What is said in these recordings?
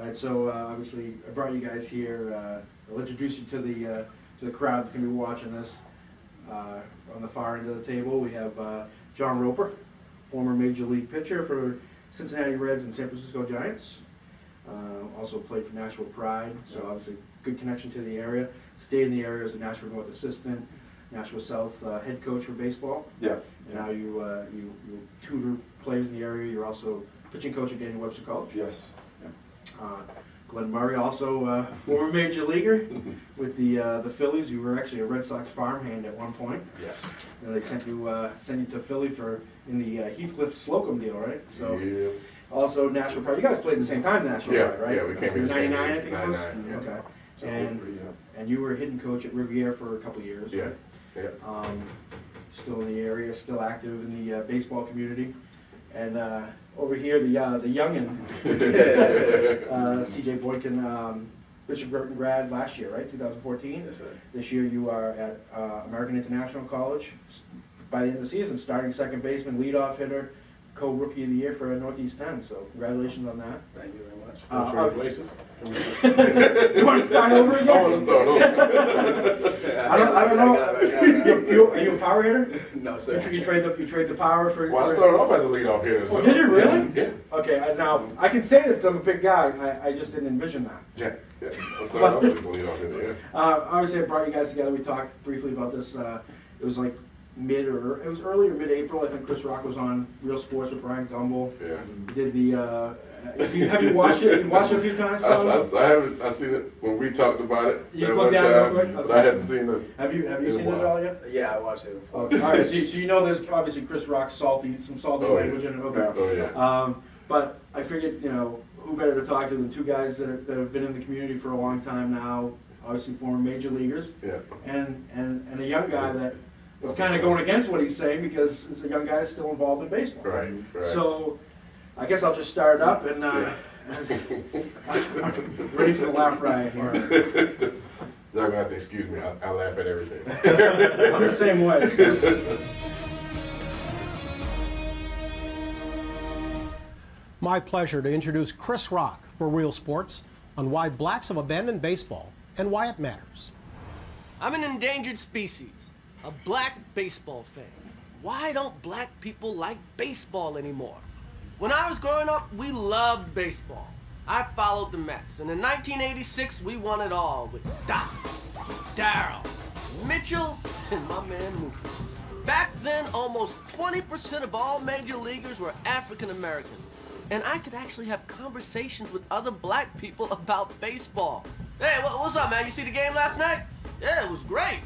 All right, so obviously I brought you guys here. I'll introduce you to the crowd that's going to be watching this. On the far end of the table, we have John Roper, former Major League pitcher for Cincinnati Reds and San Francisco Giants. Also played for Nashville Pride, so obviously good connection to the area. Stayed in the area as a Nashville North assistant, Nashville South head coach for baseball. Yeah. And now you tutor players in the area. You're also pitching coach at Daniel Webster College. Yes. Glenn Murray, also former major leaguer with the Phillies. You were actually a Red Sox farmhand at one point. Yes. And they sent you to Philly in the Heathcliff Slocum deal, right? So yeah. Also Nashville Pride. You guys played at the same time in Nashville Pride, right? Yeah, we came in the same 99, year. I think it was. 99, yeah. Okay. So And you were a hitting coach at Riviera for a couple of years. Yeah. Right? Yeah. Still in the area, still active in the baseball community. And over here, the youngin, C.J. Boykin, Bishop Guertin grad last year, right? 2014. Yes, sir. This year you are at American International College. By the end of the season, starting second baseman, leadoff hitter, co-rookie of the year for Northeast 10. So congratulations on that. Thank you very much. Trade places? You want to start over again? I want to start over. I don't know. Are you a power hitter? No, sir. You trade the power for. Well, I started off as a leadoff hitter. So. Oh, did you really? Yeah. Okay, now I can say this because I'm a big guy. I just didn't envision that. Yeah. I started off as a leadoff hitter. Yeah. Obviously, I brought you guys together. We talked briefly about this. It was like early or mid-April. I think Chris Rock was on Real Sports with Brian Gumbel. Yeah. He did the. Have you watched it? You watched it a few times? I haven't. I seen it when we talked about it. You looked at it real quick? But Okay. I hadn't seen it. Have you seen it at all yet? Yeah, I watched it before. Okay. All right, so you know there's obviously Chris Rock's some salty Oh, yeah. language in it. Okay. Oh yeah. But I figured, who better to talk to than two guys that have been in the community for a long time now, obviously former major leaguers, Yeah. and a young guy that is kind of going against what he's saying because it's a young guy still involved in baseball. Right. So I guess I'll just start it up and I'm ready for the laugh riot here. Y'all gonna have to excuse me. I laugh at everything. I'm the same way. My pleasure to introduce Chris Rock for Real Sports on why blacks have abandoned baseball and why it matters. I'm an endangered species, a black baseball fan. Why don't black people like baseball anymore? When I was growing up, we loved baseball. I followed the Mets, and in 1986, we won it all with Doc, Darryl, Mitchell, and my man Mookie. Back then, almost 20% of all major leaguers were African American. And I could actually have conversations with other black people about baseball. Hey, what's up, man? You see the game last night? Yeah, it was great.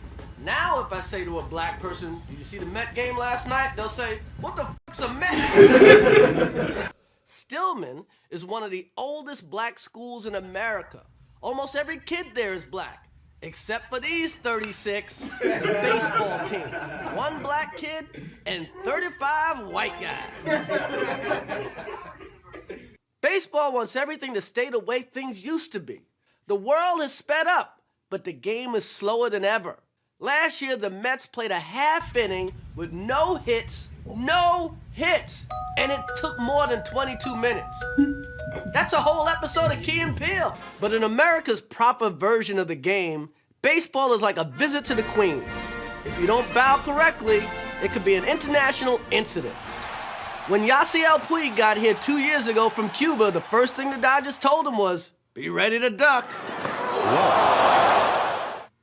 Now, if I say to a black person, did you see the Met game last night? They'll say, what the fuck's a Met? Stillman is one of the oldest black schools in America. Almost every kid there is black, except for these 36 baseball team. One black kid and 35 white guys. Baseball wants everything to stay the way things used to be. The world has sped up, but the game is slower than ever. Last year, the Mets played a half inning with no hits, and it took more than 22 minutes. That's a whole episode of Key and Peele. But in America's proper version of the game, baseball is like a visit to the Queen. If you don't bow correctly, it could be an international incident. When Yasiel Puig got here 2 years ago from Cuba, the first thing the Dodgers told him was, be ready to duck. Whoa.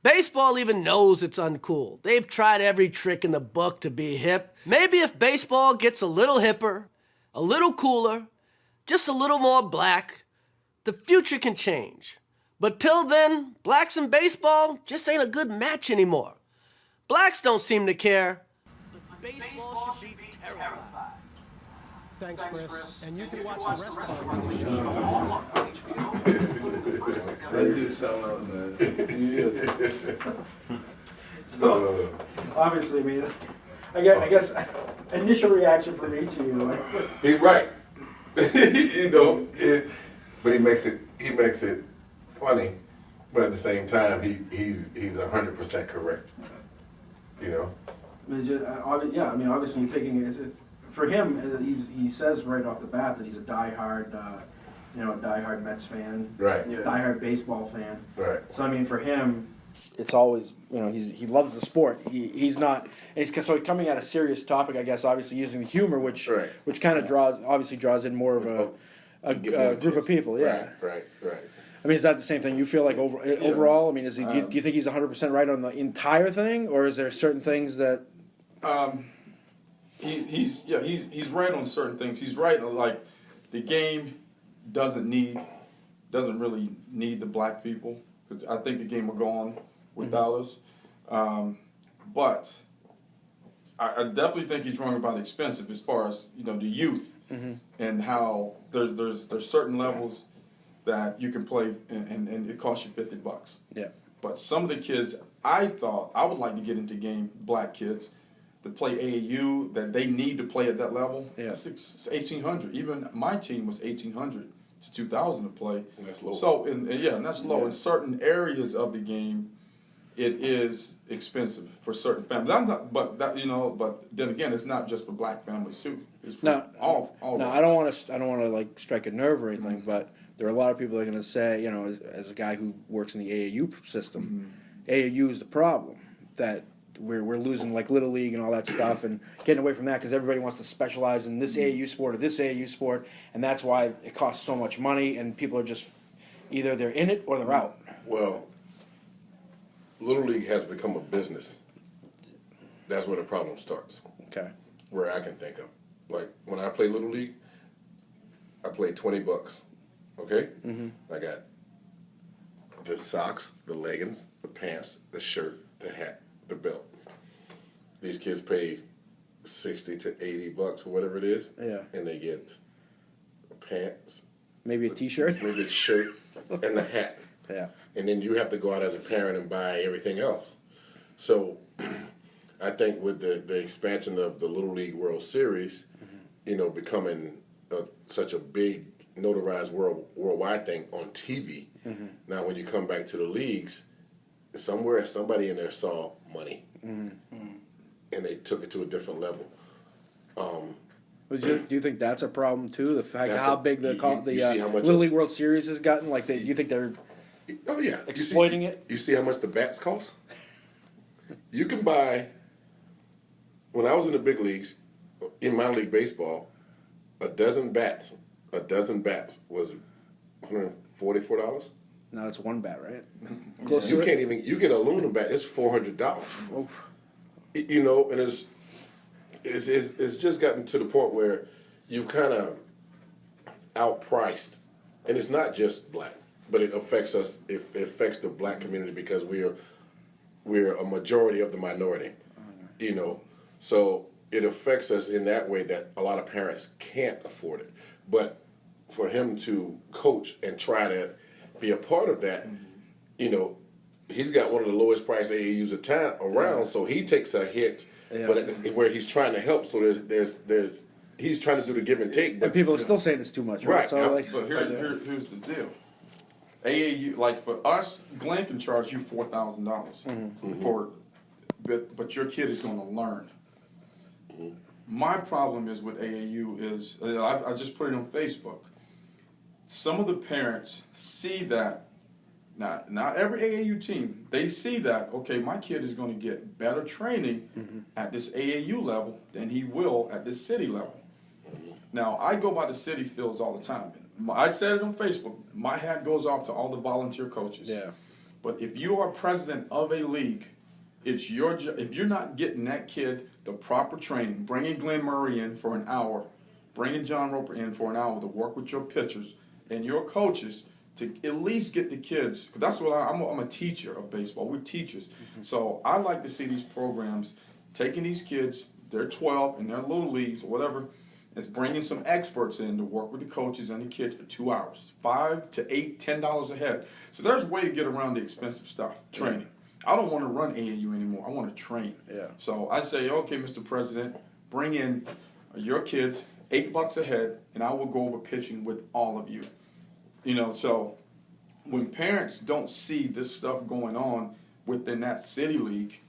Baseball even knows it's uncool. They've tried every trick in the book to be hip. Maybe if baseball gets a little hipper, a little cooler, just a little more black, the future can change. But till then, blacks and baseball just ain't a good match anymore. Blacks don't seem to care, but baseball should be terrified. Thanks, Chris. And you can watch the rest of our Let's do something else, man. So, obviously, I mean, I guess initial reaction from each of you. He's right. But he makes it funny. But at the same time, he's 100% correct. Obviously, you're taking it. For him, he says right off the bat that he's a diehard you know, a diehard Mets fan, Right. Yeah. diehard baseball fan. Right. So I mean, for him, it's always, you know, he loves the sport. He's not. So coming at a serious topic, I guess, obviously using the humor, which Right. kind of draws in more of a group of people. Yeah. Right. I mean, is that the same thing you feel like overall? I mean, is he? Do you think he's 100% right on the entire thing, or is there certain things that? He's right on certain things. He's right on, like, the game doesn't really need the black people, because I think the game will go on without us. But I definitely think he's wrong about expensive as far as, you know, the youth and how there's certain levels that you can play and it costs you $50. Yeah. But some of the kids, I thought I would like to get into game, black kids, to play AAU, that they need to play at that level. Yeah. It's 1,800. Even my team was 1,800 to 2,000 to play. That's low. So, and that's low. In certain areas of the game, it is expensive for certain families. But then again, it's not just for black families too. It's for all. No, I don't want to like strike a nerve or anything, but there are a lot of people that are going to say, you know, as a guy who works in the AAU system, AAU is the problem, that we're losing like Little League and all that stuff and getting away from that because everybody wants to specialize in this AAU sport or this AAU sport, and that's why it costs so much money and people are just either they're in it or they're out. Well, Little League has become a business. That's where the problem starts. Okay. Where I can think of, like when I play Little League, I play $20. Okay. I got the socks, the leggings, the pants, the shirt, the hat, the belt. These kids pay $60 to $80 or whatever it is. Yeah. And they get pants, Maybe a T-shirt. maybe a shirt, and the hat. Yeah. And then you have to go out as a parent and buy everything else. So I think with the expansion of the Little League World Series, you know, becoming such a big notarized worldwide thing on TV, now when you come back to the leagues, somebody in there saw money, and they took it to a different level. Do you think that's a problem too? The fact of how big the you see how much Little League World Series has gotten? Like, do you think they're Oh yeah, exploiting it? You see how much the bats cost? You can buy. When I was in the big leagues, in minor league baseball, a dozen bats was $144. No, it's one bat, right? Close you can't even. You get an aluminum bat, it's $400. You know, and it's just gotten to the point where you've kind of outpriced, and it's not just black, but it affects us. It affects the black community because we're a majority of the minority. You know, so it affects us in that way that a lot of parents can't afford it. But for him to coach and try to be a part of that, you know, he's got one of the lowest price AAUs around, so he takes a hit. Yeah. But where he's trying to help, so there's he's trying to do the give and take. But And people are still saying it's too much, right? Right. So like, But here's the deal. AAU, like for us, Glenn can charge you $4,000 for, but your kid is going to learn. My problem is with AAU is I just put it on Facebook. Some of the parents see that. Not every AAU team, they see that, okay, my kid is going to get better training at this AAU level than he will at this city level. Now, I go by the city fields all the time. I said it on Facebook. My hat goes off to all the volunteer coaches. yeah, But if you are president of a league, it's your job. If you're not getting that kid the proper training, bringing Glenn Murray in for an hour, bringing John Roper in for an hour to work with your pitchers and your coaches to at least get the kids. Cause that's what I'm a teacher of baseball. We're teachers. So I like to see these programs taking these kids, they're 12 in their little leagues or whatever, is bringing some experts in to work with the coaches and the kids for 2 hours, $5 to $8, $10 a head. So there's a way to get around the expensive stuff, training. I don't want to run AAU anymore. I want to train. Yeah. So I say, okay, Mr. President, bring in your kids, $8 a head, and I will go over pitching with all of you. You know, so when parents don't see this stuff going on within that city league,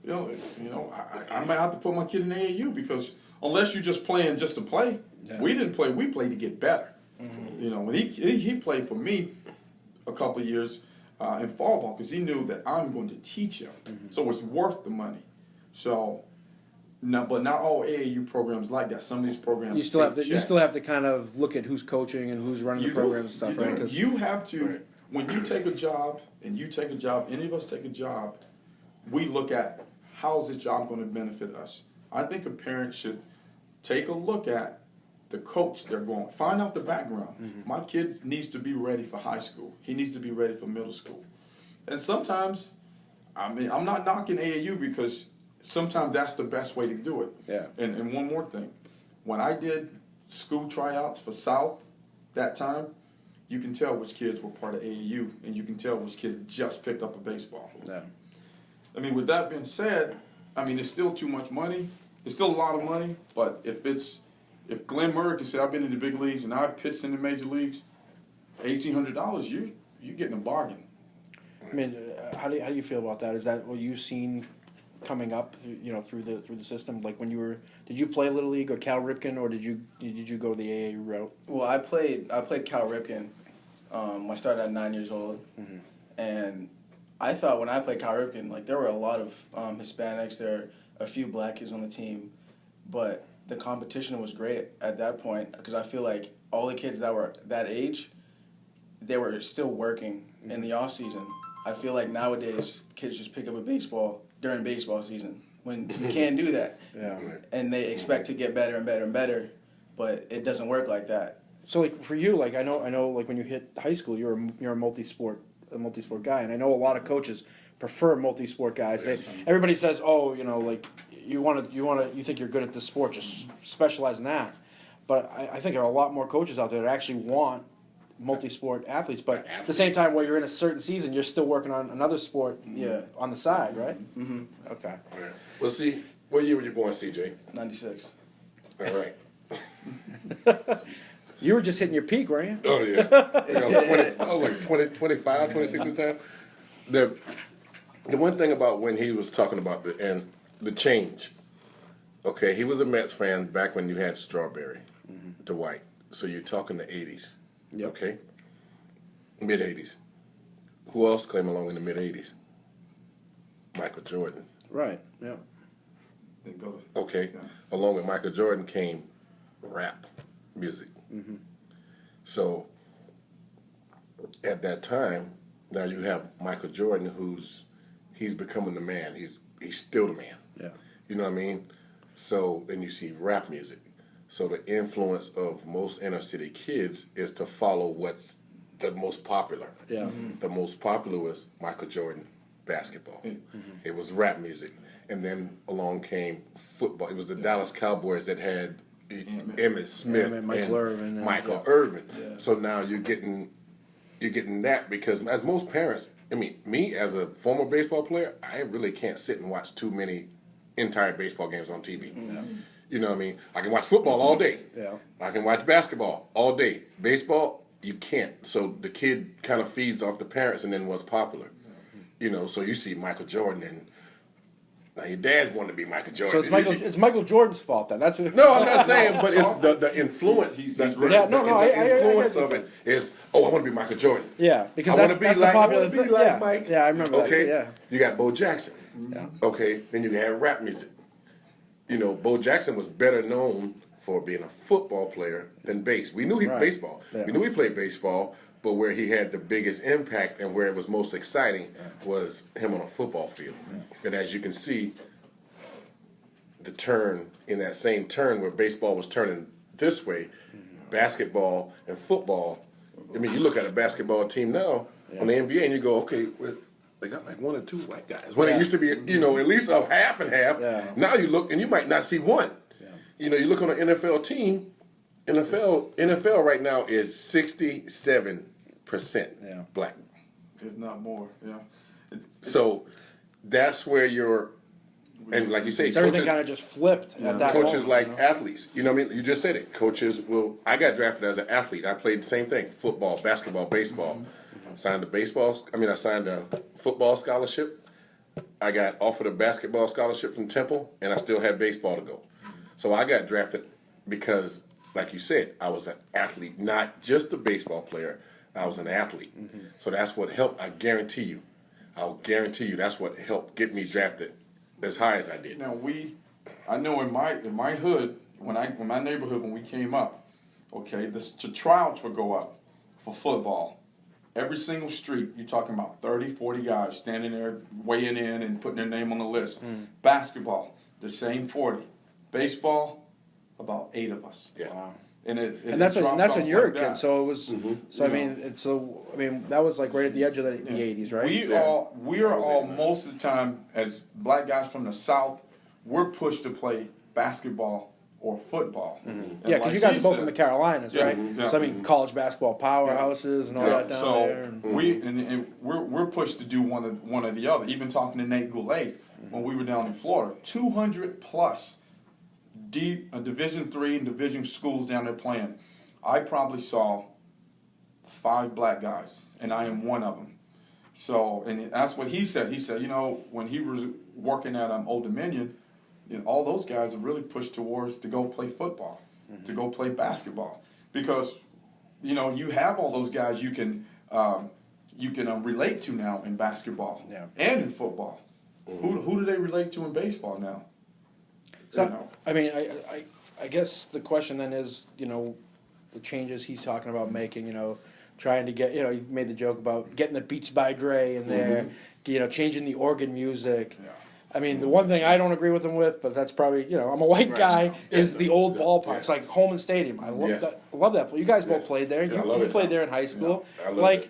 you know, I might have to put my kid in AAU because unless you're just playing just to play, we didn't play. We played to get better. You know, when he played for me a couple of years in fall ball because he knew that I'm going to teach him, so it's worth the money. So, but not all AAU programs like that. Some of these programs You still have take to. You checks. still have to kind of look at who's coaching and who's running the programs and stuff, You right? do. 'Cause You have to, when you take a job, and you take a job, any of us take a job, we look at how is this job going to benefit us. I think a parent should take a look at the coach they're going. Find out the background. My kid needs to be ready for high school. He needs to be ready for middle school. And sometimes, I mean, I'm not knocking AAU because sometimes that's the best way to do it. Yeah. And one more thing. When I did school tryouts for South that time, you can tell which kids were part of AAU, and you can tell which kids just picked up a baseball. Yeah. I mean, with that being said, I mean, it's still too much money. It's still a lot of money, but if Glenn Murray can say, I've been in the big leagues and I've pitched in the major leagues, $1,800, you're getting a bargain. I mean, how do you feel about that? Is that what you've seen coming up, through the system? Like when did you play Little League or Cal Ripken, or did you go the AAU route? Well, I played Cal Ripken. I started at 9 years old, and I thought when I played Cal Ripken, like there were a lot of Hispanics, there were a few black kids on the team, but the competition was great at that point because I feel like all the kids that were that age, they were still working in the off season. I feel like nowadays kids just pick up a baseball during baseball season when you can't do that. Yeah. And they expect to get better and better and better, but it doesn't work like that. So like for you, like I know, like when you hit high school, you're a multi-sport guy, and I know a lot of coaches prefer multi-sport guys. Everybody says, oh, like you think you're good at this sport, just specialize in that. But I think there are a lot more coaches out there that actually want multi-sport athletes. But at the same time, while you're in a certain season, you're still working on another sport on the side, right? Mm-hmm. Okay. All right. Well, see, what year were you born, CJ? 96. All right. You were just hitting your peak, weren't you? Oh, yeah. Like 25, 26 at the time. The one thing about when he was talking about the change, okay, he was a Mets fan back when you had Strawberry, Dwight. So you're talking the 80s, okay? Mid-80s. Who else came along in the mid-80s? Michael Jordan. Right, yeah. Okay, along with Michael Jordan came rap music. So at that time, now you have Michael Jordan, he's becoming the man. He's still the man. Yeah. You know what I mean? So then you see rap music. So the influence of most inner city kids is to follow what's the most popular. Yeah. The most popular was Michael Jordan basketball. It was rap music. And then along came football. It was the Dallas Cowboys that had Emmitt Smith and Michael Irvin. Michael Irvin. Yeah. So now you're getting that because as most parents, I mean, me as a former baseball player, I really can't sit and watch too many entire baseball games on TV. You know what I mean? I can watch football all day. Yeah. I can watch basketball all day. Baseball, you can't. So the kid kind of feeds off the parents and then what's popular. So you see Michael Jordan and now your dad's wanting to be Michael Jordan. So it's Michael Jordan's fault then. That's No, I'm not saying, but it's the influence. The influence of it is, I want to be Michael Jordan. Yeah, because I that's want to be the like, popular I want to be thing. like Yeah. Mike. Yeah, I remember that. Okay, Yeah. You got Bo Jackson. Yeah. Okay, then you had rap music. Bo Jackson was better known for being a football player than base. We knew he Right. baseball. Yeah. We knew he played baseball, but where he had the biggest impact and where it was most exciting was him on a football field. And as you can see, the turn in that same turn where baseball was turning this way, basketball and football. I mean, you look at a basketball team now on the NBA and you go, okay, they got like one or two white guys. When it used to be, at least a half and half. Yeah. Now you look and you might not see one. Yeah. You look on an NFL team. NFL right now is 67% black. If not more, yeah. So that's where you're. And like you say, So everything kind of just flipped at that coaches moment, like athletes. You know what I mean? You just said it. Coaches will. I got drafted as an athlete. I played the same thing: football, basketball, baseball. Signed I signed a football scholarship. I got offered a basketball scholarship from Temple, and I still had baseball to go. So I got drafted because like you said, I was an athlete, not just a baseball player. I was an athlete. So that's what helped. I'll guarantee you that's what helped get me drafted as high as I did. Now I know in my hood, in my neighborhood when we came up, okay, the tryouts would go up for football. Every single street, you're talking about 30, 40 guys standing there weighing in and putting their name on the list. Basketball, the same 40. Baseball, about 8 of us. Yeah. Wow. And that's when you were a like kid. that. So it was. So I mean, that was like right at the edge of the 80s, right? We are all most of the time as black guys from the South, we're pushed to play basketball or football. And Yeah, because like you guys he are both said- from the Carolinas, Yeah, right? yeah. So I mean, college basketball powerhouses and all that down so there. And, we're pushed to do one or the other. Even talking to Nate Goulet when we were down in Florida, 200 plus Division III and Division schools down there playing. I probably saw 5 black guys, and I am one of them. So, and that's what he said. He said, when he was working at Old Dominion, all those guys are really pushed towards to go play football, to go play basketball, because you have all those guys you can relate to now in basketball and in football. Who do they relate to in baseball now? so I mean, I guess the question then is, the changes he's talking about making, trying to get, he made the joke about getting the Beats by Dre in there, changing the organ music. Yeah. I mean, the one thing I don't agree with him with, but that's probably, I'm a white guy, is the old ballparks, like Holman Stadium. I love that. I love that. You guys both played there. Yeah, I You love it. played there in high school. Yeah, I love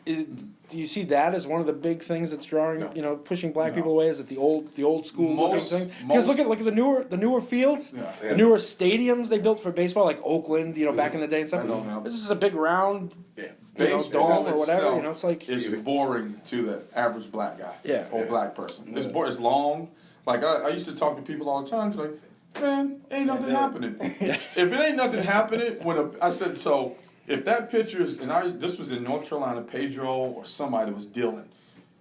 it. Do you see that as one of the big things that's drawing, No. pushing black No. people away? Is it the old school looking Most- thing? Because most- look at the newer fields, Yeah. the newer stadiums they built for baseball, like Oakland, back in the day and stuff. I know, yeah. This is a big round, Yeah. dome or whatever. itself It's like it's boring to the average black guy or Yeah. black person. It's long. Like I used to talk to people all the time. It's like, man, ain't nothing happening. If it ain't nothing happening, I said so. If that picture is, this was in North Carolina, Pedro or somebody was dealing,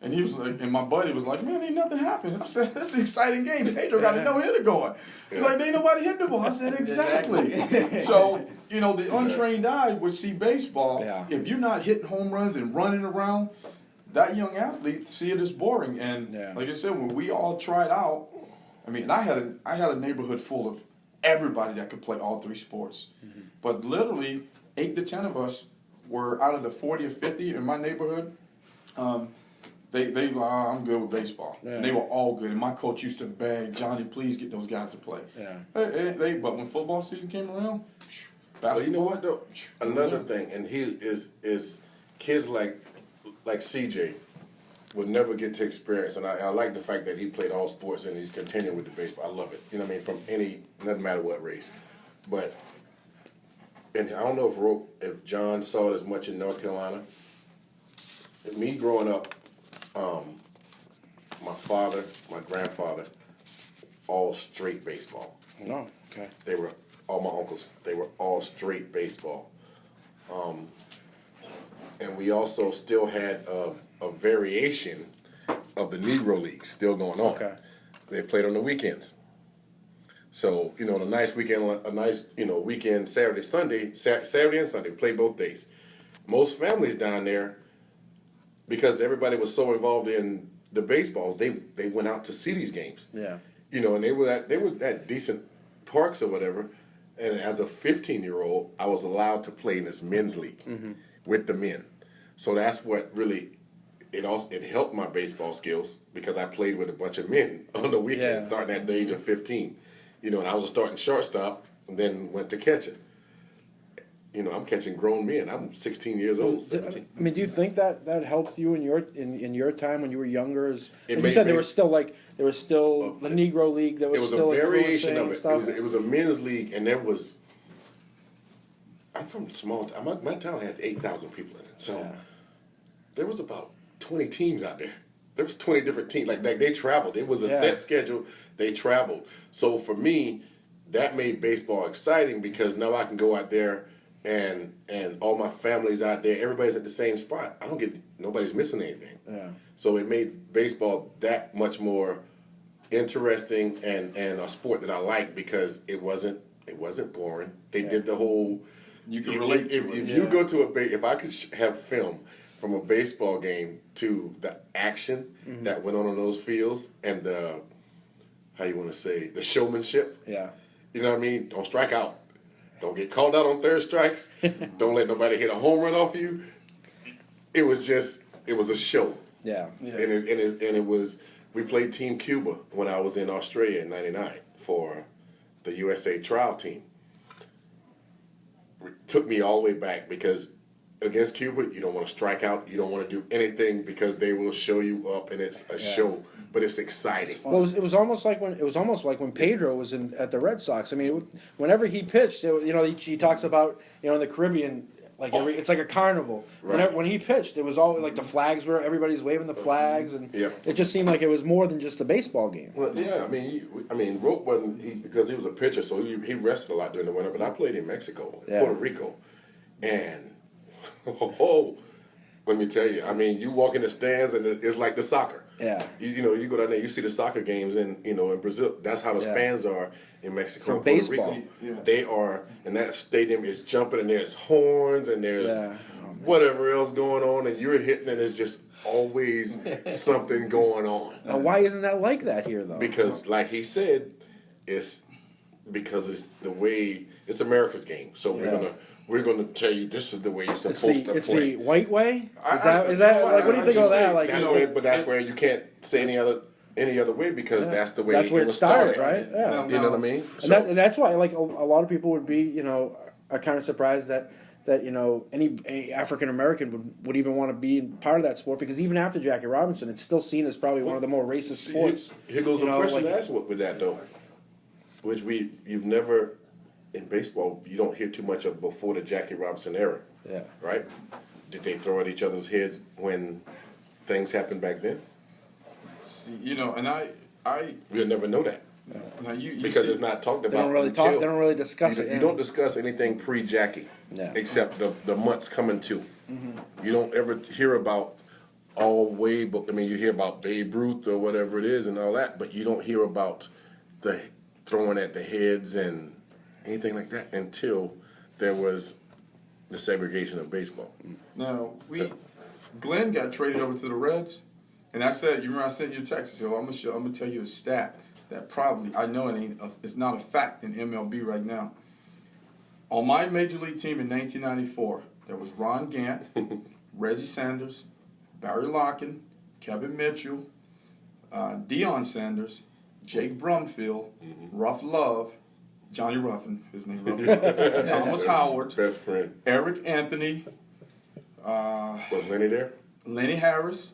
and he was like, and my buddy was like, man, ain't nothing happening. I said, this is an exciting game. Pedro got a no-hitter going. He's like, ain't nobody hitting the ball. I said, exactly. So, the untrained eye would see baseball. Yeah. If you're not hitting home runs and running around, that young athlete see it as boring. And like I said, when we all tried out, I mean, I had a neighborhood full of everybody that could play all 3 sports, but literally 8 to 10 of us were out of the 40 or 50 in my neighborhood. They I'm good with baseball. Yeah. And they were all good. And my coach used to beg, Johnny, please get those guys to play. Yeah. But when football season came around, basketball. But you know what though? Another thing, and he is kids like CJ would never get to experience, and I like the fact that he played all sports and he's continuing with the baseball. I love it. You know what I mean? Doesn't matter what race. But and I don't know if John saw it as much in North Carolina. Me growing up, my father, my grandfather, all straight baseball. no, okay. They were all my uncles. They were all straight baseball, and we also still had a variation of the Negro League still going on. Okay. They played on the weekends. So a nice weekend Saturday, Sunday, Saturday and Sunday, play both days. Most families down there, because everybody was so involved in the baseballs, they went out to see these games. Yeah. And they were at decent parks or whatever. And as a 15-year-old, I was allowed to play in this men's league with the men. So that's what really it helped my baseball skills, because I played with a bunch of men on the weekend, starting at the age of 15. And I was a starting shortstop, and then went to catching. I'm catching grown men. I'm 16 years old. 17. I mean, do you think that helped you in your time when you were younger? You said there was still the Negro League that was It was still a variation of influencing it. stuff. It was a men's league, and I'm from a small town. My town had 8,000 people in it. So there was about 20 teams out there. There was 20 different teams. Like they traveled. It was a set schedule. They traveled. So for me, that made baseball exciting, because now I can go out there and all my family's out there. Everybody's at the same spot. Nobody's missing anything. Yeah. So it made baseball that much more interesting and a sport that I like, because it wasn't It wasn't boring. They did the whole. You can relate to it. If you go to if I could have film from a baseball game to the action that went on those fields and the, how you want to say, the showmanship. Yeah. You know what I mean? Don't strike out. Don't get called out on third strikes. Don't let nobody hit a home run off you. It was a show. Yeah. And it was, we played Team Cuba when I was in Australia in '99 for the USA trial team. It took me all the way back because against Cuba, you don't want to strike out. You don't want to do anything because they will show you up and it's a show, but it's exciting. Well, it was almost like when Pedro was at the Red Sox. I mean, whenever he pitched, he talks about in the Caribbean, like it's like a carnival. Right. When he pitched, it was all like the flags were everybody's waving the flags, and Yeah. it just seemed like it was more than just a baseball game. Well, yeah, I mean, Rope wasn't because he was a pitcher, so he rested a lot during the winter. But I played in Mexico, Puerto Rico, and let me tell you, I mean, you walk in the stands and it's like the soccer. Yeah. You go down there, you see the soccer games in Brazil. That's how the fans are in Mexico For and Puerto baseball. Rico. Yeah. They are, and that stadium is jumping, and there's horns, and there's whatever else going on, and you're hitting, and it's just always something going on. Now, why isn't that like that here, though? Because, like he said, it's because it's the way it's America's game. So we're gonna tell you this is the way you're supposed to It's play. the white way. I Is that like what do you think of that? Like That's where you can't say any other way because that's the way that's where it was started, started, right? Yeah. You know what I mean? And that's why, like, a lot of people would be, are kind of surprised that any African American would even want to be part of that sport, because even after Jackie Robinson, it's still seen as probably one of the more racist sports. Here goes a question to ask with that though, which you've never in baseball you don't hear too much of before the Jackie Robinson era. Yeah. Right? Did they throw at each other's heads when things happened back then? And We'll never know that. now you Because see, it's not talked about. They don't really until They don't really discuss it. You don't discuss anything pre-Jackie, except the months coming to. You don't ever hear about you hear about Babe Ruth or whatever it is and all that, but you don't hear about the throwing at the heads and anything like that until there was the segregation of baseball. Now Glenn got traded over to the Reds, and I said, you remember I sent you a text. I said, I'm gonna tell you a stat that probably I know it's not a fact in MLB right now. On my major league team in 1994, there was Ron Gant, Reggie Sanders, Barry Larkin, Kevin Mitchell, Deion Sanders, Jake Brumfield, Ruff Love, Johnny Ruffin, his name Ruffin, Thomas Howard, Best friend. Eric Anthony, Was Lenny there? Lenny Harris.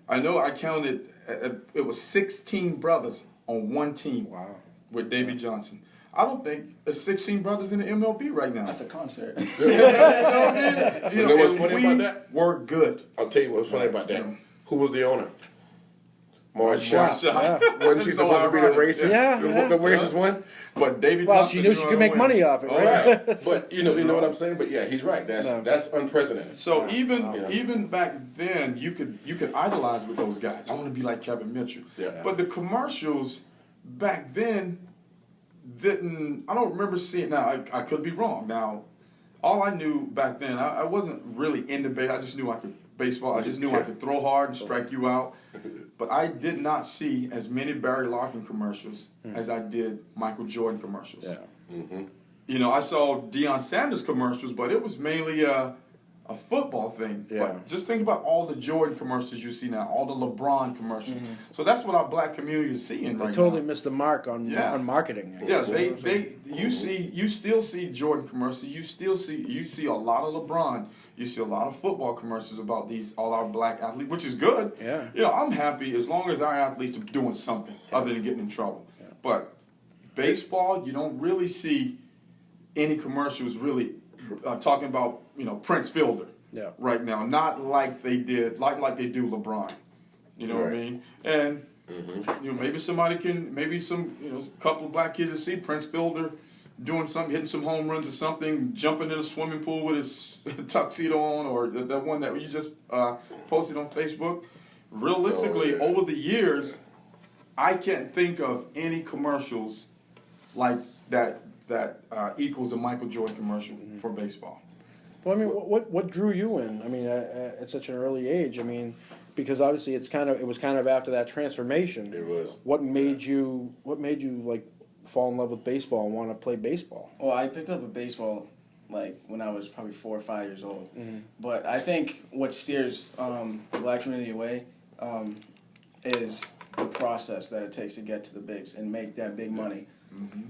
I know I counted, it was 16 brothers on one team. Wow. With Davey Johnson. I don't think there's 16 brothers in the MLB right now. That's a concert. You know what I mean? You know what's and funny we about that? were good. I'll tell you what's funny about that. Who was the owner? Marge Shaw. Shaw. Wasn't she supposed to be the racist? Yeah, The racist one? But David Well, Johnson she knew she could make money off it, All right? right. But you know what I'm saying? But yeah, he's right. That's unprecedented. So even back then, you could idolize with those guys. I want to be like Kevin Mitchell. Yeah. But the commercials back then didn't. I don't remember seeing. Now I could be wrong. Now, all I knew back then, I wasn't really into baseball. I just knew I could baseball. I just knew I could throw hard and strike you out. But I did not see as many Barry Larkin commercials as I did Michael Jordan commercials. Yeah. I saw Deion Sanders commercials, but it was mainly a football thing. Yeah. But just think about all the Jordan commercials you see now, all the LeBron commercials. So that's what our black community is seeing right They totally now. missed the mark on marketing. I Yes, guess. you still see Jordan commercials. You see a lot of LeBron. You see a lot of football commercials about all our black athletes, which is good. Yeah. I'm happy as long as our athletes are doing something other than getting in trouble. Yeah. But baseball, you don't really see any commercials really talking about Prince Fielder right now. Not like they did, like they do LeBron. You know what I mean? And maybe a couple of black kids that see Prince Fielder doing something, hitting some home runs or something, jumping in a swimming pool with his tuxedo on, or that one that you just posted on Facebook. Realistically, over the years, I can't think of any commercials like that that equals a Michael Jordan commercial for baseball. Well, I mean, what drew you in? I mean, at such an early age. I mean, because obviously it was kind of after that transformation. It was. What made you like fall in love with baseball and want to play baseball? Well, I picked up a baseball like when I was probably 4 or 5 years old. But I think what steers the black community away is the process that it takes to get to the bigs and make that big money.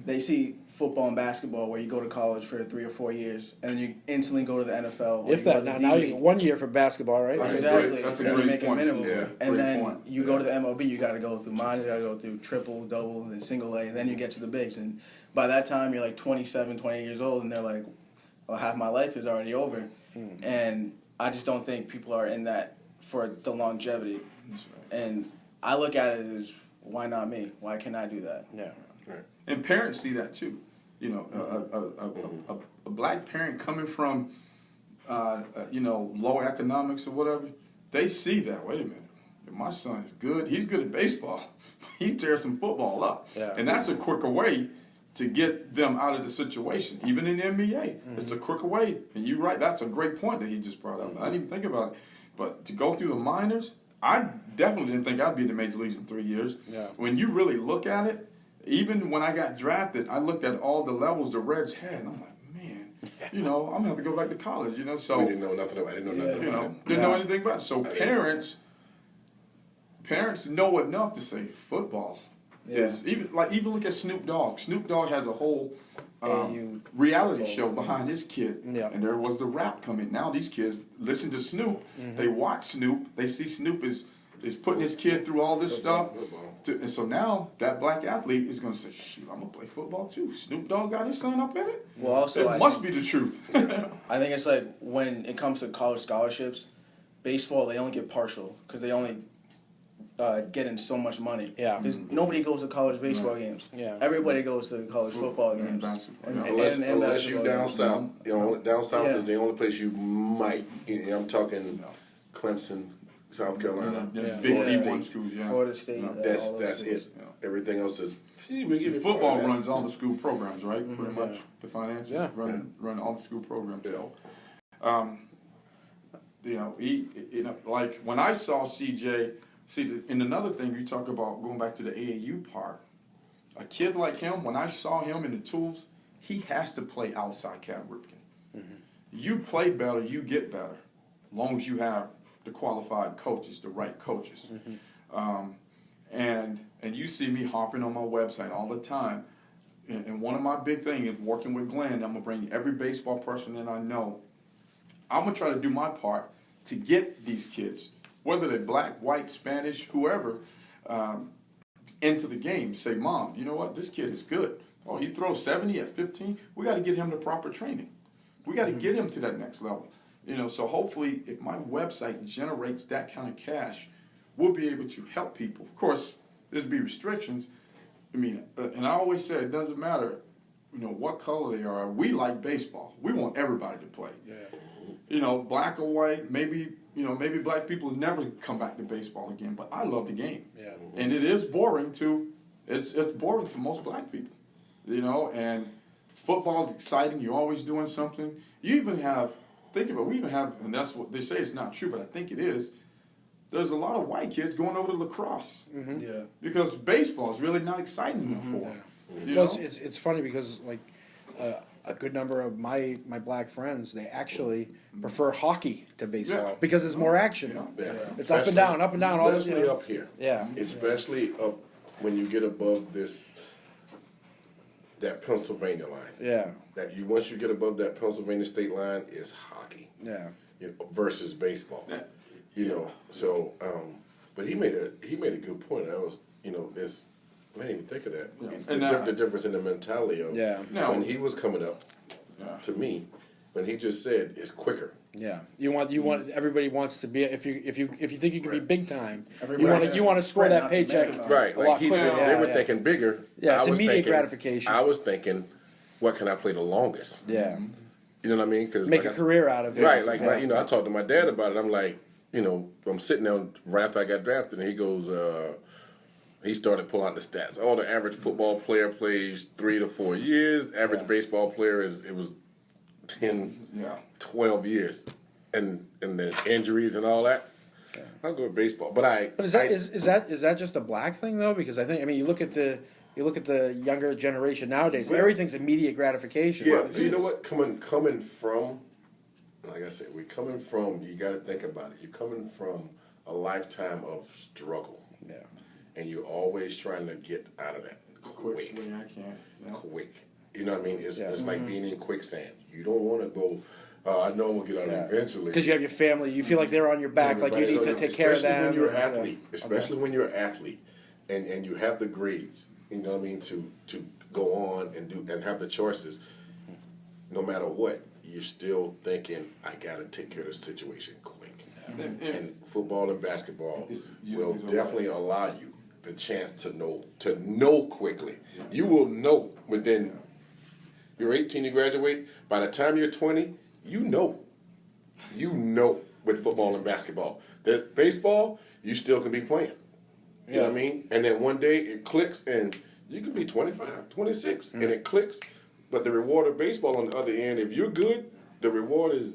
They see football and basketball where you go to college for 3 or 4 years and then you instantly go to the NFL. Or If you go that to the now you D-League. get 1 year for basketball, right? That's a Exactly. that's a And great make a point, minimum. Steve. Yeah. And Great then point. you go to the MLB, you got to go through minors, you got to go through triple, double, and then single A, and then you get to the bigs. And by that time, you're like 27, 28 years old, and they're like, well, half my life is already over. And I just don't think people are in that for the longevity. That's right. And I look at it as, why not me? Why can't I do that? Yeah. And parents see that too. You know, a black parent coming from, low economics or whatever, they see that. Wait a minute, if my son is good. He's good at baseball. He tears some football up, Yeah. and that's a quicker way to get them out of the situation. Even in the NBA, it's a quicker way. And you're right. That's a great point that he just brought up. I didn't even think about it, but to go through the minors, I definitely didn't think I'd be in the major leagues in 3 years. Yeah. When you really look at it. Even when I got drafted, I looked at all the levels the Reds had, and I'm like, man, I'm gonna have to go back to college, So We didn't know nothing about it. I didn't know nothing about it. didn't know anything about it. So parents know enough to say football is even look at Snoop Dogg. Snoop Dogg has a whole reality show behind his kid, and there was the rap coming. Now these kids listen to Snoop, they watch Snoop, they see Snoop is putting his kid through all this stuff. And so now that black athlete is going to say, shoot, I'm going to play football too. Snoop Dogg got his son up in it? Well, also, it must be the truth. I think it's like when it comes to college scholarships, baseball, they only get partial because they only get in so much money. Yeah. Because nobody goes to college baseball games. Yeah. Everybody goes to college football games. Unless you down south, down south is the only place you might. I'm talking Clemson, South Carolina. Big Florida D1 State. schools, Florida State. all That's those it. schools. Everything else is. We give you Football that. runs all the school programs, right? Pretty much. The finances Yeah. run all the school programs. Yeah. So, like when I saw CJ, and another thing you talk about going back to the AAU part, a kid like him, when I saw him in the tools, he has to play outside Cal Ripken. You play better, you get better, as long as you have the qualified coaches, the right coaches. And you see me hopping on my website all the time. And one of my big things is working with Glenn. I'm going to bring every baseball person that I know. I'm going to try to do my part to get these kids, whether they're black, white, Spanish, whoever, into the game. Say, Mom, you know what? This kid is good. Oh, he throws 70 at 15. We got to get him the proper training. We got to get him to that next level. So hopefully if my website generates that kind of cash, we'll be able to help people. Of course, there's be restrictions. And I always say it doesn't matter, what color they are. We like baseball. We want everybody to play. Yeah. Black or white, maybe black people never come back to baseball again, but I love the game. Yeah. And it is boring it's boring to most black people, and football is exciting. You're always doing something. You even have, and that's what they say it's not true, but I think it is. There's a lot of white kids going over to lacrosse. Yeah. Because baseball is really not exciting enough for them. Well, it's funny because like a good number of my black friends, they actually prefer hockey to baseball because it's more action. Yeah. It's up and down, all this. Especially up here. Yeah. Especially up when you get above that Pennsylvania line. Yeah. Once you get above that Pennsylvania state line, is hockey. Yeah. Versus baseball. So but he made a good point. That was I didn't even think of that. Yeah. The difference in the mentality of when he was coming up to me, when he just said it's quicker. Yeah, you want everybody wants to be if you think you can be big time, Everybody you want to score that not to paycheck make it. Right, a lot quicker. they were thinking bigger. Yeah, I it's was immediate thinking- gratification. I was thinking, what can I play the longest? Yeah, You know what I mean? Cause make a career out of it. Right, I talked to my dad about it. I'm like, I'm sitting there right after I got drafted, and he goes, he started pulling out the stats. Oh, the average football player plays 3 to 4 years. Average baseball player it was 10, 12 years, and the injuries and all that. I'll go with baseball, but But is that just a black thing though? Because I mean you look at the younger generation nowadays. Everything's immediate gratification. Yeah, you know what? Coming from, like I said, we're coming from. You got to think about it. You're coming from a lifetime of struggle. Yeah. And you're always trying to get out of that quick. Quick. You know what I mean? It's like being in quicksand. You don't want to go. I know I'm gonna get out of it eventually. Because you have your family, you feel like they're on your back, like you need to take care of them. Especially when you're an athlete, and you have the grades. You know what I mean? To go on and have the choices. No matter what, you're still thinking, I gotta take care of the situation quick. And football and basketball will definitely allow you the chance to know quickly. You will know within. You're 18, you graduate. By the time you're 20, you know with football and basketball. That baseball, you still can be playing. You know what I mean? And then one day it clicks and you can be 25, 26, and it clicks. But the reward of baseball on the other end, if you're good, the reward is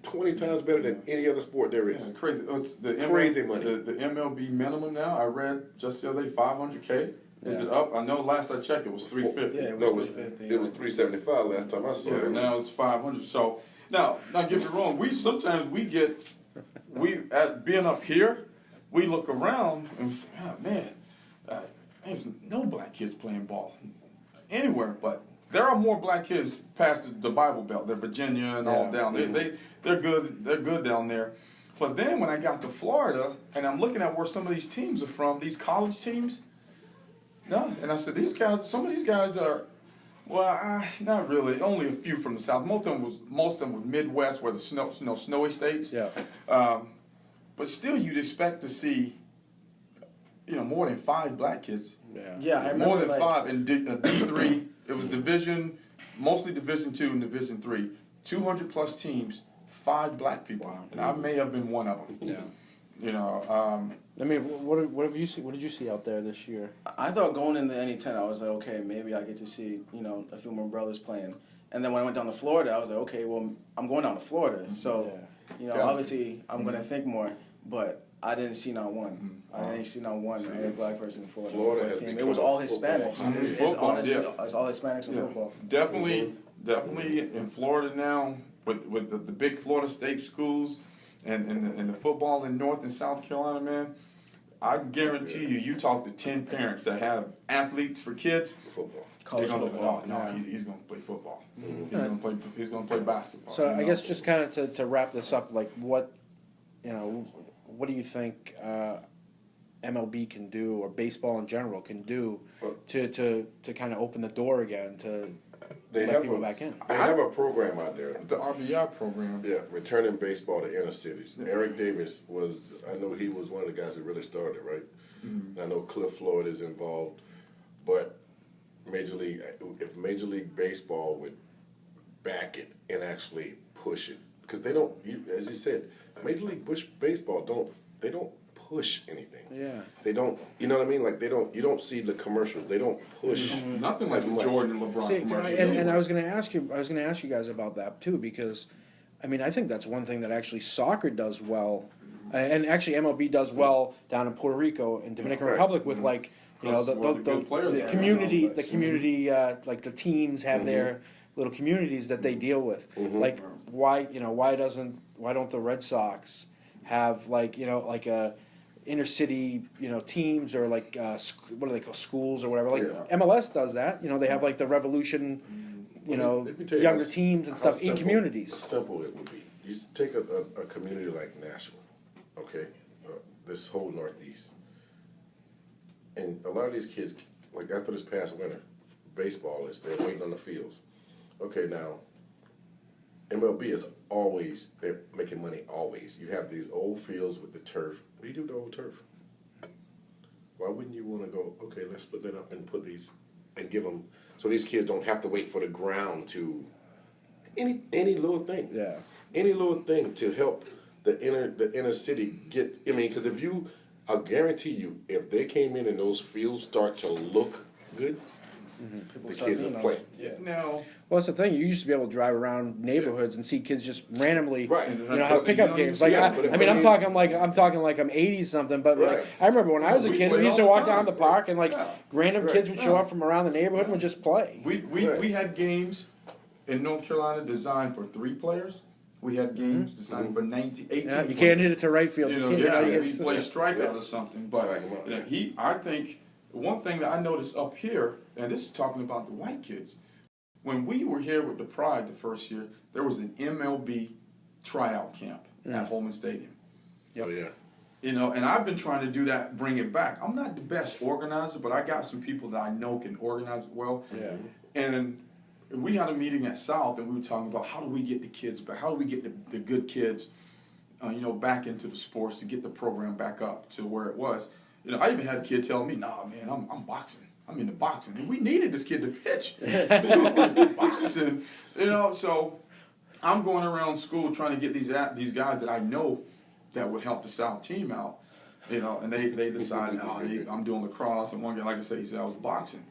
20 times better than any other sport there is. Yeah, crazy. It's the crazy money. The MLB minimum now, I read just the other day, $500K. Is it up? I know last I checked it was $350. Yeah, it was $350. It was $375 last time I saw it. Now it's $500. So now get me wrong. Being up here, we look around and we say, oh, man, there's no black kids playing ball anywhere, but there are more black kids past the Bible Belt. They're Virginia and all down there. They're good. They're good down there. But then when I got to Florida and I'm looking at where some of these teams are from, these college teams. No, and I said some of these guys are, not really. Only a few from the South. Most of them was Midwest, where the snowy states. Yeah. But still, you'd expect to see, more than 5 black kids. Yeah, I remember More than 5 in D3. It was mostly Division 2 and Division 3. 200 plus teams, 5 black people. Wow. And I may have been one of them. Yeah. I mean, what have you seen? What did you see out there this year? I thought going into any 10, I was like, okay, maybe I get to see, a few more brothers playing. And then when I went down to Florida, I was like, okay, well, I'm going down to Florida. So, obviously I'm going to think more. But I didn't see not one. I didn't see not one black person in Florida. Florida has team. It was all Hispanics. It's all Hispanics in football. Definitely in Florida now with the big Florida State schools and the football in North and South Carolina, man. I guarantee you talk to 10 parents that have athletes for kids. Football. College football. He's going to play football. He's going to play basketball. So I guess just kind of to wrap this up, like what do you think MLB can do, or baseball in general can do, to kind of open the door again to let people back in? They have a program out there. The RBI program. Yeah, returning baseball to inner cities. Yeah. Eric Davis I know he was one of the guys who really started it, right? Mm-hmm. I know Cliff Floyd is involved, but if Major League Baseball would back it and actually push it, because they don't, as you said, Major League Baseball they don't push anything. Yeah. They don't, you know what I mean? Like you don't see the commercials. They don't push. Nothing like the Jordan and LeBron commercials. And I was going to ask you guys about that too, because I mean, I think that's one thing that actually soccer does well, and actually MLB does well down in Puerto Rico and Dominican Republic with like, the community, like the teams have their little communities that they deal with. Like why don't the Red Sox have like a inner city teams, or like what do they call schools or whatever, like MLS does that. They have like the Revolution younger teams and stuff in communities. How simple it would be. You take a community like Nashville, okay, this whole Northeast, and a lot of these kids, like after this past winter, baseball they're waiting on the fields. Okay, now MLB is they're making money always. You have these old fields with the turf. What do you do with the old turf? Why wouldn't you want to go, okay, let's split that up and put these, and give them, so these kids don't have to wait for the ground to, any little thing. Yeah. Any little thing to help the inner city get, because if you I guarantee you, if they came in and those fields start to look good, the kids will play. Now, Well, that's the thing. You used to be able to drive around neighborhoods and see kids just randomly, Right. you know, have pickup games. Like, Yeah, I mean, I'm talking like I'm 80 something, but Right. like I remember when I was a We kid, played we used to all the walk down time. the park and like Yeah. random Right. kids would show Yeah. up from around the neighborhood and would just play. we had games in North Carolina designed for 3 players. We had games designed for 18 Yeah, you players. can't hit it to right field. You You know, can't, yeah, you know, he you plays strikeout or something. But Strike him out. you know, I think one thing that I noticed up here, and this is talking about the white kids, when we were here with the Pride the first year, there was an MLB tryout camp at Holman Stadium. Oh yeah. You know, and I've been trying to do that, bring it back. I'm not the best organizer, but I got some people that I know can organize it well. Yeah. And we had a meeting at South, and we were talking about how do we get the kids back? How do we get the good kids, you know, back into the sports to get the program back up to where it was? You know, I even had a kid tell me, "Nah, man, I'm boxing. I'm into boxing." And we needed this kid to pitch. Boxing, you know. So I'm going around school trying to get these guys that I know that would help the South team out. You know, and they decided, I'm doing lacrosse. And one guy, like I said, he said I was boxing.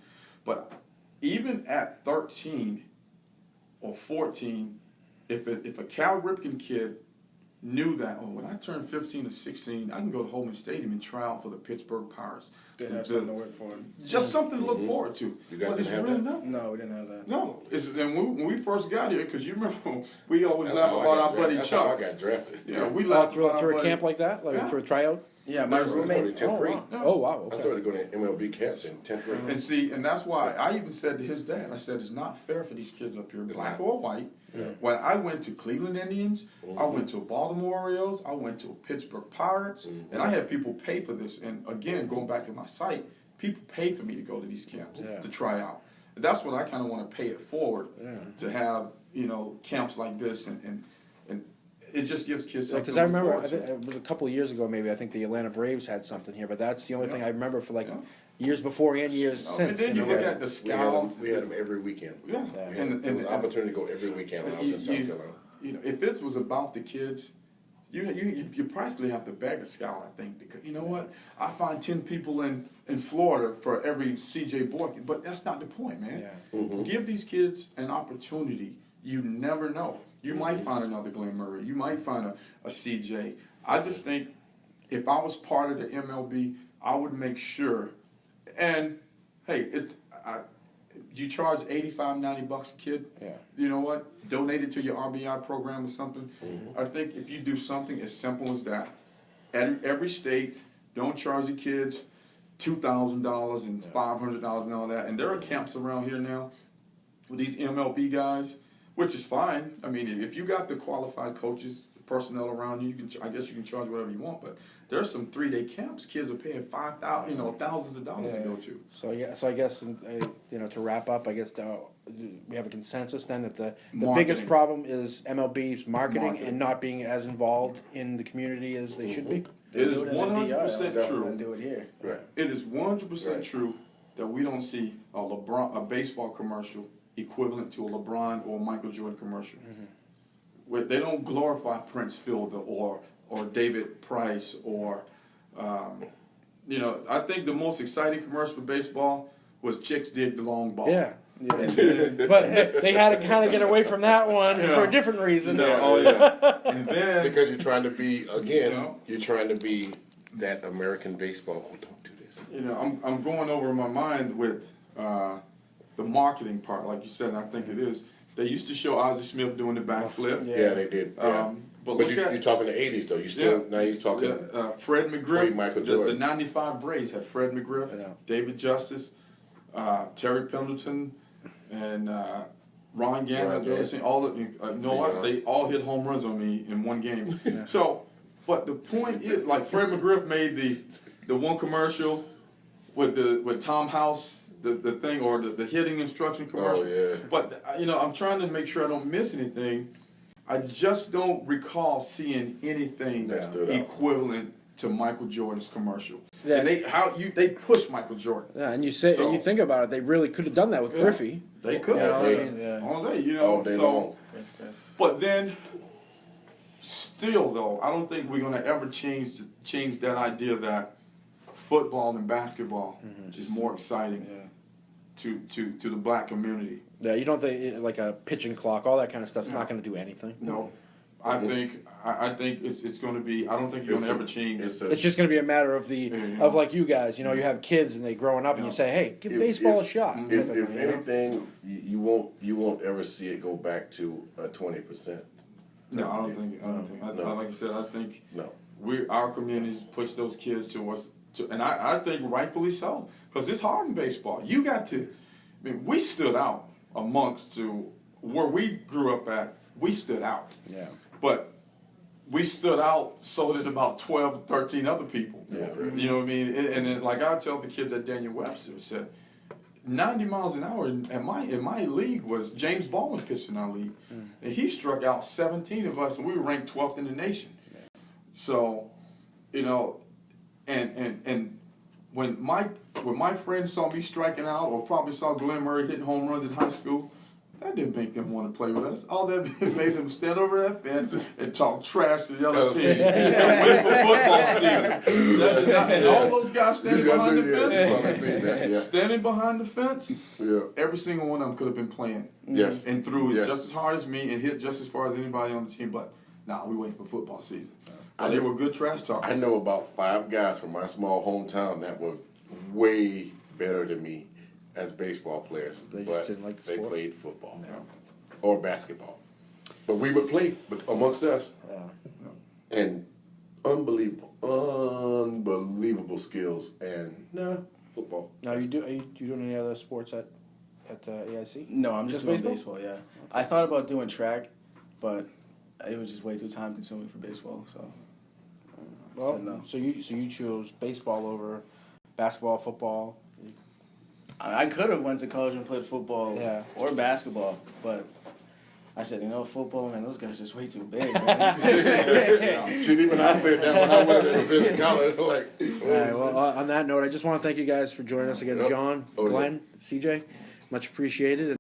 But even at 13 or 14, if a Cal Ripken kid knew that, when I turn 15 or 16, I can go to Holman Stadium and try out for the Pittsburgh Pirates. Didn't have something to work for. Just something to look forward to. You guys But it's didn't have really that? nothing. No, we didn't have that. No, and when we first got here, because you remember, we always That's laugh how I about got our buddy drafted. That's how I Chuck. got drafted. Yeah, we Oh, laughed through about our a buddy. camp like that, like Yeah. through a tryout. Yeah, my I started in roommate. 10th grade. Yeah. Oh wow. I Okay. started going to MLB camps in 10th grade. And see, and that's why I even said to his dad, I said, it's not fair for these kids up here, It's black not. or white. Yeah. When I went to Cleveland Indians, I went to Baltimore Orioles, I went to Pittsburgh Pirates, and I had people pay for this. And again, going back to my site, people pay for me to go to these camps, Yeah. to try out. And that's what I kind of want to pay it forward, Yeah. to have, you know, camps like this, and it just gives kids something Because to I look remember, forward to. it was a couple of years ago maybe, I think the Atlanta Braves had something here, but that's the only Yeah. thing I remember for like Yeah. years before and years Oh, since. and then you you know? look at the scouts. We had them every weekend. Yeah, Yeah. It was an opportunity to go every weekend when I was in South Carolina. You know, if it was about the kids, you practically have to beg a scout, I think, because you know what? I find 10 people in Florida for every C.J. Boykin, but that's not the point, man. Yeah. Give these kids an opportunity. You never know. You might find another Glenn Murray. You might find a C.J. I just think if I was part of the MLB, I would make sure. And hey, you charge $85, $90 a kid. Yeah. You know what? Donate it to your RBI program or something. I think if you do something as simple as that, at every state, don't charge the kids $2,000 and $500 and all that. And there are camps around here now with these MLB guys, which is fine. I mean, if you got the qualified coaches, personnel around you, I guess you can charge whatever you want. But there's some 3-day camps kids are paying $5,000, thousands of dollars to go to. So I guess you know, to wrap up, I guess we have a consensus then that the Marketing. biggest problem is MLB's marketing Marketing. and not being as involved in the community as they should be. It is Do it in the DR, 100% true. and do it here. Right. It is 100% Right. true that we don't see a baseball commercial equivalent to a LeBron or Michael Jordan commercial. Where they don't glorify Prince Fielder or David Price or, you know, I think the most exciting commercial for baseball was Chicks Dig the Long Ball. Yeah. But they had to kind of get away from that one Yeah. for a different reason. And then Because you're trying to be, again, Yeah. you're trying to be that American baseball. Oh, don't do this. you know, I'm going over my mind with the marketing part, like you said, and I think it is. They used to show Ozzie Smith doing the backflip. Yeah, they did. Yeah. But But look you're at talking the 80s, though. You still, now you're talking. Fred McGriff. Pre-Michael the Jordan. 95 Braves had Fred McGriff, Yeah. David Justice, Terry Pendleton, and Ron Gant. Gant. All of, you know what? They all hit home runs on me in one game. So, but the point is, like Fred McGriff made the one commercial with Tom House. The thing or the hitting instruction commercial. Oh, yeah. But you know, I'm trying to make sure I don't miss anything. I just don't recall seeing anything That stood out. equivalent to Michael Jordan's commercial. Yeah. And they push Michael Jordan. Yeah, and you say So- and you think about it, they really could have done that with Yeah. Griffey. They could You know, have I Yeah. mean, Yeah. all day, you know. All day so, long. but then, still though, I don't think we're gonna ever change that idea that football and basketball is more exciting to the black community. Yeah, you don't think like a pitching clock, all that kind of stuff's not going to do anything. No, I think it's going to be. I don't think you're going to ever change. It's just going to be a matter of of like you guys. You know, you have kids and they growing up, and you say, "Hey, give baseball a shot." If anything, you won't ever see it go back to a 20%. No, I don't think. Like I said, I think no. Our communities push those kids to us, and I think rightfully so, because it's hard in baseball. You got to. I mean, we stood out amongst where we grew up at. We stood out. Yeah. But we stood out so there's about 12, 13 other people. Yeah. You know what I mean? And then, like I tell the kids at Daniel Webster, said 90 miles an hour in my league was James Baldwin pitched in our league. And he struck out 17 of us, and we were ranked 12th in the nation. Yeah. So, you know, and when my friends saw me striking out, or probably saw Glenn Murray hitting home runs in high school, that didn't make them want to play with us. All that made them stand over that fence and talk trash to the other team and wait for football season. And all those guys standing behind the fence, standing behind the fence, every single one of them could have been playing. Yes. And threw just as hard as me and hit just as far as anybody on the team. But we waiting for football season. They were good trash talkers. I know about 5 guys from my small hometown that were way better than me as baseball players. They just didn't like the sport? They played football or basketball. But we would play amongst us. And unbelievable skills and football. Now, are you doing any other sports at AIC? No, I'm just doing baseball, yeah. I thought about doing track, but it was just way too time consuming for baseball, so. Well, no. so you chose baseball over basketball, football. I could have went to college and played football or basketball, but I said, football, man, those guys are just way too big, man. Shit, even I said that when I went to college. Like, all right, well, on that note, I just want to thank you guys for joining us again. John, Glenn, CJ, much appreciated.